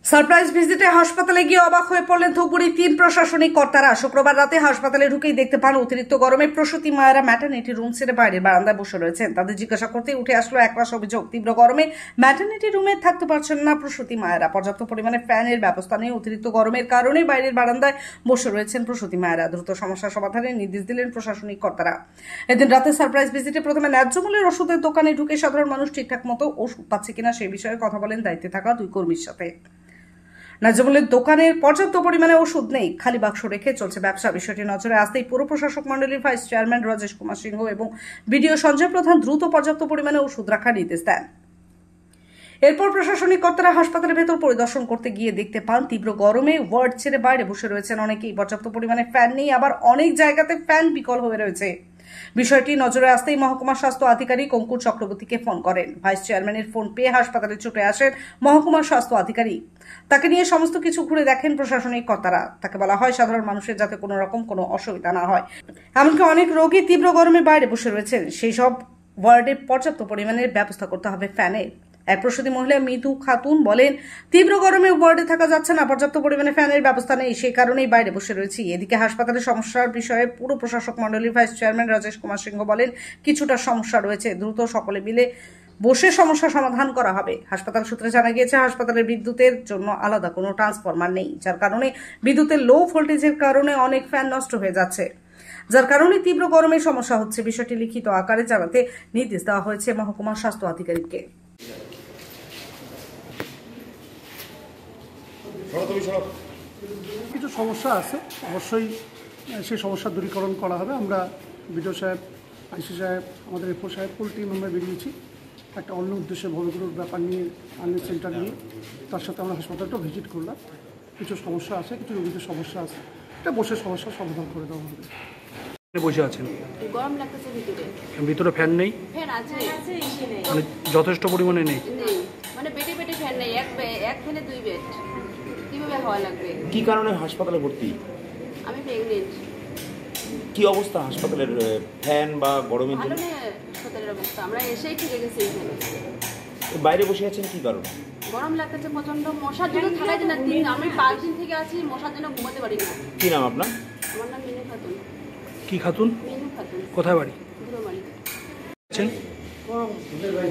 Surprise ভিজিটে হাসপাতালে গিয়ে অবাক হয়ে পড়লেন ধূপগুড়ি 3 প্রশাসনিক কর্তারা। শুক্রবার রাতে হাসপাতালে ঢুকেই দেখতে পান অতিরিক্ত গরমে প্রসূতি মায়েরা ম্যাটারনিটি রুম ছেড়ে বাইরের বারান্দায় বসে রয়েছেন। তাদের জিজ্ঞাসা করতেই উঠে আসলো একরাশ অভিযোগ। তীব্র গরমে ম্যাটারনিটি রুমে থাকতে পারছেন না প্রসূতি মায়েরা। পর্যাপ্ত পরিমাণে ফ্যানের ব্যবস্থা নেই। অতিরিক্ত গরমের কারণে বাইরের বারান্দায় বসে রয়েছেন প্রসূতি মায়েরা। দ্রুত সমস্যা সমাধানের নির্দেশ দিলেন প্রশাসনিক কর্তারা। এদিন রাতে সারপ্রাইজ ভিজিটে প্রথমে ন্যায্য মূল্যের ওষুধের দোকানে ঢুকে সাধারণ মানুষ ঠিকঠাক মতো ওষুধ পাচ্ছে কিনা সেই বিষয়ে কথা বলেন দায়িত্বে থাকা 2 কর্মীর সাথে। ন্যায্যমূল্যের দোকানের পর্যাপ্ত পরিমাণে ওষুধ নেই, খালি বাক্স রেখে চলছে ব্যবসা। বিষয়টি নজরে আসতেই পুর প্রশাসক মন্ডলীর ভাইস চেয়ারম্যান রাজেশ কুমার সিংহ এবং বিডিও সঞ্জয় প্রধান দ্রুত পর্যাপ্ত পরিমাণে ওষুধ রাখার নির্দেশ দেন। এরপর প্রশাসনিক কর্তারা হাসপাতালের ভেতর পরিদর্শন করতে গিয়ে দেখতে পান তীব্র গরমে ওয়ার্ড ছেড়ে বাইরে বসে রয়েছেন অনেকেই। পর্যাপ্ত পরিমাণে ফ্যান নেই, আবার অনেক জায়গাতে ফ্যান বিকল হয়ে রয়েছে। বিষয়টি নজরে আসতেই মহকুমা স্বাস্থ্য আধিকারিক অঙ্কুর চক্রবর্তীকে ফোন করেন। ভাইস চেয়ারম্যানের ফোন পেয়ে হাসপাতালে ছুটে আসেন মহকুমার স্বাস্থ্য আধিকারিক। তাকে নিয়ে সমস্ত কিছু ঘুরে দেখেন প্রশাসনিক কর্তারা। তাকে বলা হয় সাধারণ মানুষের যাতে কোনো রকম কোনো অসুবিধা না হয়। এমনকি অনেক রোগী তীব্র গরমে বাইরে বসে রয়েছেন, সেই সব ওয়ার্ডে পর্যাপ্ত পরিমাণের ব্যবস্থা করতে হবে ফ্যানের। এক প্রসূতি মহিলা মৃদু খাতুন বলেন, তীব্র গরমে ওয়ার্ডে থাকা যাচ্ছে না, পর্যাপ্ত পরিমাণে ফ্যানের ব্যবস্থা নেই, সেই কারণেই বাইরে বসে রয়েছি। এদিকে হাসপাতালের সমস্যার বিষয়ে পুর প্রশাসক মন্ডলীর ভাইস চেয়ারম্যান রাজেশ কুমার সিংহ বলেন, কিছুটা সমস্যা রয়েছে, দ্রুত সকলে মিলে বসে সমস্যা সমাধান করা হবে। হাসপাতাল সূত্রে জানা গিয়েছে হাসপাতালের বিদ্যুতের জন্য আলাদা কোনো ট্রান্সফরমার নেই, যার কারণে বিদ্যুতের লো ভোল্টেজের কারণে অনেক ফ্যান নষ্ট হয়ে যাচ্ছে, যার কারণে তীব্র গরমে সমস্যা হচ্ছে। বিষয়টি লিখিত আকারে জানাতে নির্দেশ দেওয়া হয়েছে মহকুমার স্বাস্থ্য আধিকারিককে। কিছু সমস্যা আছে, অবশ্যই সেই সমস্যা দূরীকরণ করা হবে। আমরা বিডিও সাহেব, আইসি সাহেব, আমাদের এফও সাহেব ফুল টিম আমরা বেরিয়েছি একটা অন্য উদ্দেশ্যে ভবগুলোর ব্যাপার নিয়ে, আর্মি সেন্টার নিয়ে। তার সাথে আমরা হাসপাতালটাও ভিজিট করলাম। কিছু সমস্যা আছে, কিছু রোগীদের সমস্যা আছে, এটা বসে সমস্যার সমাধান করে দেওয়া হবে। বসে আছেন, গরম লাগতেছে ভিতরে ফ্যান নেই, ফ্যান আছে মানে যথেষ্ট পরিমাণে নেই, মানে পেটে পেটে ফ্যান নেই, এক ফ্যানে 2 বেড, কিভাবে হওয়া লাগবে? কি কারণে হাসপাতালে ভর্তি? আমি প্রেগনেন্ট। কি অবস্থা হাসপাতালের? ফ্যান বা গরমের জন্য? ভালো না হাসপাতালের অবস্থা, আমরা এসেই থেকে গেছি এখানে। বাইরে বসে আছেন কি কারণ? গরম লাগতেছে প্রচন্ড, মশার জন্য থাকা যায় না। আমি 5 দিন থেকে আছি, মশার জন্য ঘুমাতে পারি না। কি নাম আপনার? আমার নাম মিনু খাতুন। কি খাতুন? মিনু খাতুন। কোথায় বাড়ি? গুরুমারি।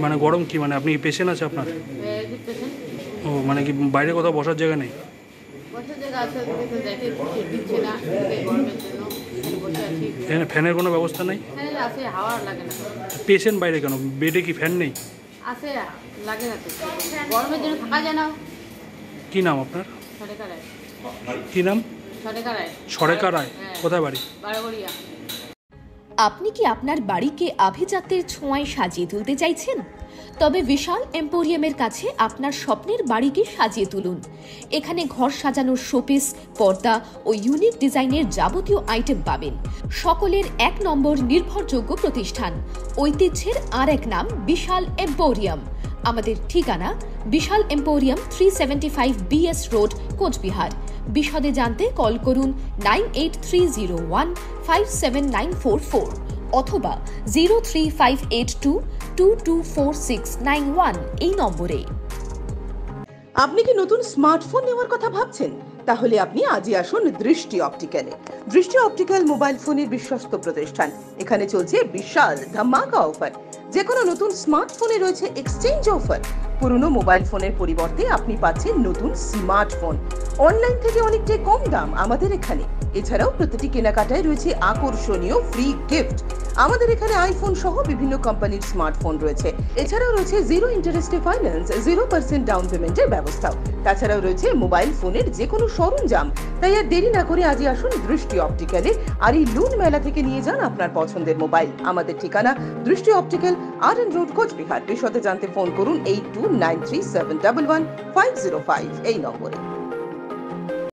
মানে গরম কি, মানে আপনি পেশেন্ট আছে আপনার? ও, মানে কি বাইরে কোথাও বসার জায়গা নেই? বসার জায়গা আছে, কিন্তু দেখে দিচ্ছে না গরমের জন্য বসে আছি। এখানে ফ্যানের কোনো ব্যবস্থা নেই? হ্যাঁ আছে, হাওয়া লাগে না। পেশেন্ট বাইরে কেন? বেডে কি ফ্যান নেই? আছে, লাগে না তো, গরমের জন্য থাকা যায় না। কি নাম আপনার? সরেকা রায়। কি নাম? সরেকা রায়। সরেকা রায়। কোথায় বাড়ি? বারোগড়িয়া। আপনি কি আপনার বাড়িকে আভিজাত্যের ছোঁয়ায় সাজিয়ে তুলতে চাইছেন? তবে বিশাল এম্পোরিয়ামের কাছে আপনার স্বপ্নের বাড়িকে সাজিয়ে তুলুন। এখানে ঘর সাজানোর শোপিস, পর্দা ও ইউনিক ডিজাইনের যাবতীয় আইটেম পাবেন। সকলের 1 নম্বর নির্ভরযোগ্য প্রতিষ্ঠান। ঐতিহ্যের আর এক নাম বিশাল এম্পোরিয়াম। আমাদের ঠিকানা বিশাল এম্পোরিয়াম, 375 BS রোড, কোচবিহার। বিশদে জানতে কল করুন 9830157944 অথবা 03582224691 এই নম্বরে। আপনি কি নতুন স্মার্টফোন নেওয়ার কথা ভাবছেন? তাহলে আপনি আজই আসুন দৃষ্টি অপটিক্যালে। দৃষ্টি অপটিক্যাল মোবাইল ফোনের বিশ্বস্ত প্রতিষ্ঠান। এখানে চলছে বিশাল ধামাকা অফার। যে কোনো নতুন স্মার্টফোনে রয়েছে এক্সচেঞ্জ অফার। পুরনো মোবাইল ফোনের পরিবর্তে আপনি পাচ্ছেন নতুন স্মার্টফোন অনলাইন থেকে অনেকটাই কম দাম আমাদের এখানে। এছাড়াও প্রতিটি কেনাকাটায় রয়েছে আকর্ষণীয় ফ্রি গিফট। আমাদের এখানে আইফোন সহ বিভিন্ন কোম্পানির স্মার্টফোন রয়েছে। এছাড়াও রয়েছে 0 ইন্টারেস্টে ফাইন্যান্স, 0% ডাউন পেমেন্টের ব্যবস্থাও। তাছাড়াও রয়েছে মোবাইল ফোনের যে কোনো সরঞ্জাম। তাই আর দেরি না করে আজই আসুন দৃষ্টি অপটিক্যালে, আর এই লুন মেলা থেকে নিয়ে যান আপনার পছন্দের মোবাইল। আমাদের ঠিকানা দৃষ্টি অপটিক্যাল, RN রোড, কোচবিহার। বিশদে জানতে ফোন করুন 8293711505 এই নম্বরে।